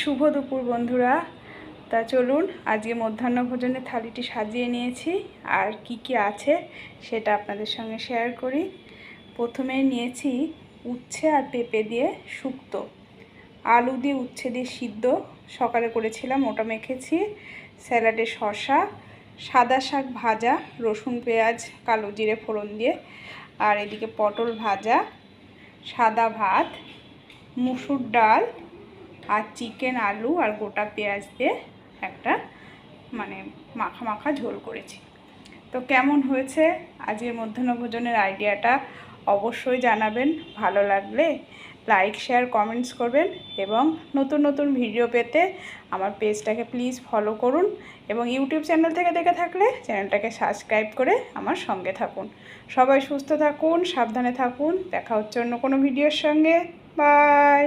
শুভ দুপুর বন্ধুরা। তা চলুন আজকে মধ্যাহ্ন ভোজনের থালিটি সাজিয়ে নিয়েছি, আর কি কি আছে সেটা আপনাদের সঙ্গে শেয়ার করি। প্রথমে নিয়েছি উচ্ছে আর পেঁপে দিয়ে শুক্তো, আলু দিয়ে উচ্ছে দিয়ে সিদ্ধ সকালে করেছিলাম, ওটা মেখেছি, স্যালাডে শসা, সাদা শাক ভাজা রসুন পেঁয়াজ কালো জিরে ফোড়ন দিয়ে, আর এদিকে পটল ভাজা, সাদা ভাত, মুসুর ডাল, আর চিকেন আলু আর গোটা পেঁয়াজ দিয়ে একটা মাখা মাখা ঝোল করেছি। তো কেমন হয়েছে আজকের মধ্যাহ্ন ভোজনের আইডিয়াটা অবশ্যই জানাবেন। ভালো লাগলে লাইক শেয়ার কমেন্টস করবেন, এবং নতুন নতুন ভিডিও পেতে আমার পেজটাকে প্লিজ ফলো করুন, এবং ইউটিউব চ্যানেল থেকে দেখে থাকলে চ্যানেলটাকে সাবস্ক্রাইব করে আমার সঙ্গে থাকুন। সবাই সুস্থ থাকুন, সাবধানে থাকুন। দেখা হচ্ছে অন্য কোনো ভিডিওর সঙ্গে। বাই।